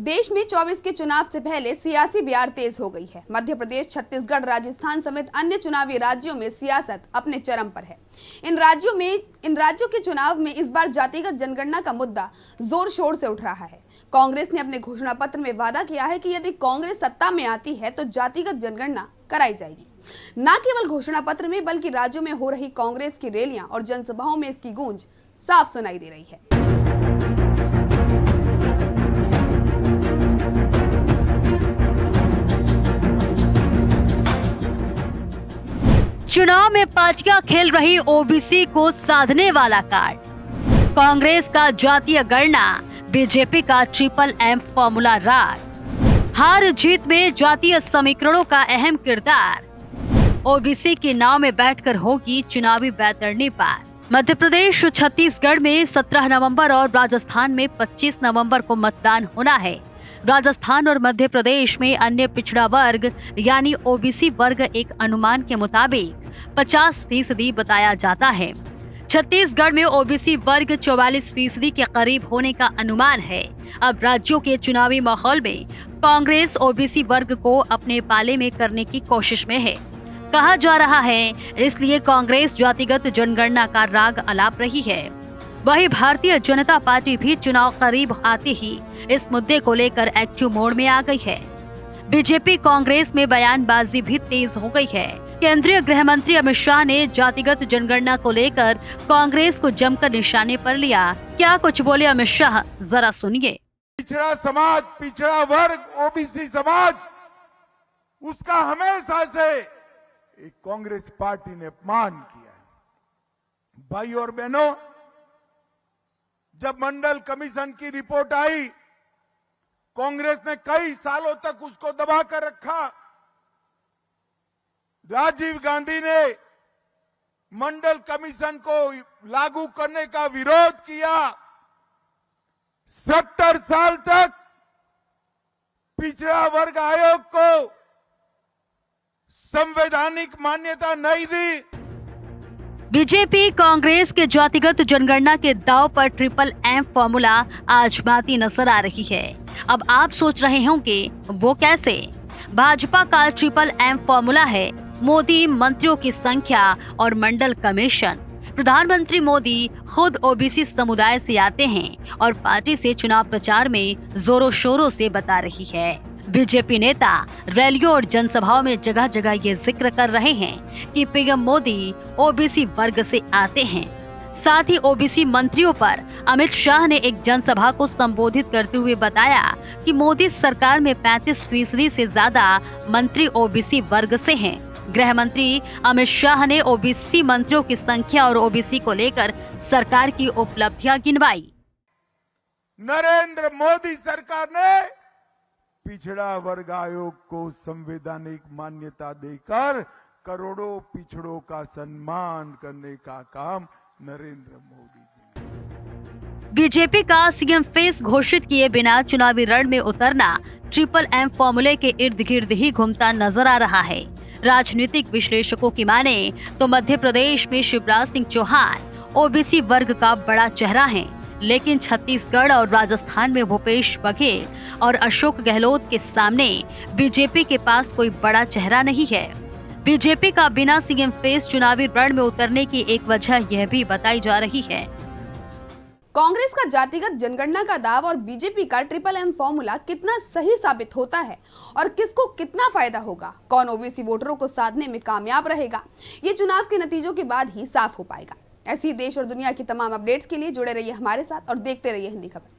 देश में 24 के चुनाव से पहले सियासी बयार तेज हो गई है। मध्य प्रदेश, छत्तीसगढ़, राजस्थान समेत अन्य चुनावी राज्यों में सियासत अपने चरम पर है। इन राज्यों के चुनाव में इस बार जातिगत जनगणना का मुद्दा जोर शोर से उठ रहा है। कांग्रेस ने अपने घोषणा पत्र में वादा किया है कि यदि कांग्रेस सत्ता में आती है तो जातिगत जनगणना कराई जाएगी। न केवल घोषणा पत्र में बल्कि राज्यों में हो रही कांग्रेस की रैलियां और जनसभाओं में इसकी गूंज साफ सुनाई दे रही है। चुनाव में पार्टियां खेल रही ओबीसी को साधने वाला कार्ड, कांग्रेस का जातीय गणना, बीजेपी का ट्रिपल एम फॉर्मूला राग, हार जीत में जातीय समीकरणों का अहम किरदार, ओबीसी की नाव में बैठकर होगी चुनावी बैतरणी पार। मध्य प्रदेश, छत्तीसगढ़ में 17 नवंबर और राजस्थान में 25 नवंबर को मतदान होना है। राजस्थान और मध्य प्रदेश में अन्य पिछड़ा वर्ग यानी ओबीसी वर्ग एक अनुमान के मुताबिक 50% बताया जाता है। छत्तीसगढ़ में ओबीसी वर्ग 44% के करीब होने का अनुमान है। अब राज्यों के चुनावी माहौल में कांग्रेस ओबीसी वर्ग को अपने पाले में करने की कोशिश में है, कहा जा रहा है। इसलिए कांग्रेस जातिगत जनगणना का राग अलाप रही है। वहीं भारतीय जनता पार्टी भी चुनाव करीब आते ही इस मुद्दे को लेकर एक्टिव मोड में आ गई है। बीजेपी कांग्रेस में बयानबाजी भी तेज हो गई है। केंद्रीय गृह मंत्री अमित शाह ने जातिगत जनगणना को लेकर कांग्रेस को जमकर निशाने पर लिया। क्या कुछ बोले अमित शाह, जरा सुनिए। पिछड़ा समाज, पिछड़ा वर्ग, ओबीसी समाज, उसका हमेशा से एक कांग्रेस पार्टी ने अपमान किया है। भाई और बहनों, जब मंडल कमीशन की रिपोर्ट आई, कांग्रेस ने कई सालों तक उसको दबा कर रखा। राजीव गांधी ने मंडल कमीशन को लागू करने का विरोध किया। 70 साल तक पिछड़ा वर्ग आयोग को संवैधानिक मान्यता नहीं दी। बीजेपी कांग्रेस के जातिगत जनगणना के दाव पर ट्रिपल एम फॉर्मूला आजमाती नजर आ रही है। अब आप सोच रहे होंगे वो कैसे? भाजपा का ट्रिपल एम फॉर्मूला है मोदी, मंत्रियों की संख्या और मंडल कमीशन। प्रधानमंत्री मोदी खुद ओबीसी समुदाय से आते हैं और पार्टी से चुनाव प्रचार में जोरों शोरों से बता रही है। बीजेपी नेता रैलियों और जनसभाओं में जगह जगह ये जिक्र कर रहे हैं कि पीएम मोदी ओबीसी वर्ग से आते हैं। साथ ही ओबीसी मंत्रियों पर अमित शाह ने एक जनसभा को संबोधित करते हुए बताया कि मोदी सरकार में 35% से ज्यादा मंत्री ओबीसी वर्ग से हैं। गृह मंत्री अमित शाह ने ओबीसी मंत्रियों की संख्या और ओबीसी को लेकर सरकार की उपलब्धियां गिनवाई। नरेंद्र मोदी सरकार ने पिछड़ा वर्ग आयोग को संवैधानिक मान्यता देकर करोड़ों पिछड़ों का सम्मान करने का काम नरेंद्र मोदी जी। बीजेपी का सीएम फेस घोषित किए बिना चुनावी रण में उतरना ट्रिपल एम फॉर्मूले के इर्द गिर्द ही घूमता नजर आ रहा है। राजनीतिक विश्लेषकों की माने तो मध्य प्रदेश में शिवराज सिंह चौहान ओबीसी वर्ग का बड़ा चेहरा है, लेकिन छत्तीसगढ़ और राजस्थान में भूपेश बघेल और अशोक गहलोत के सामने बीजेपी के पास कोई बड़ा चेहरा नहीं है। बीजेपी का बिना सीएम फेस चुनावी रण में उतरने की एक वजह यह भी बताई जा रही है। कांग्रेस का जातिगत जनगणना का दाव और बीजेपी का ट्रिपल एम फॉर्मूला कितना सही साबित होता है और किसको कितना फायदा होगा, कौन ओबीसी वोटरों को साधने में कामयाब रहेगा, ये चुनाव के नतीजों के बाद ही साफ हो पाएगा। ऐसी देश और दुनिया की तमाम अपडेट्स के लिए जुड़े रहिए हमारे साथ और देखते रहिए हिंदी खबर।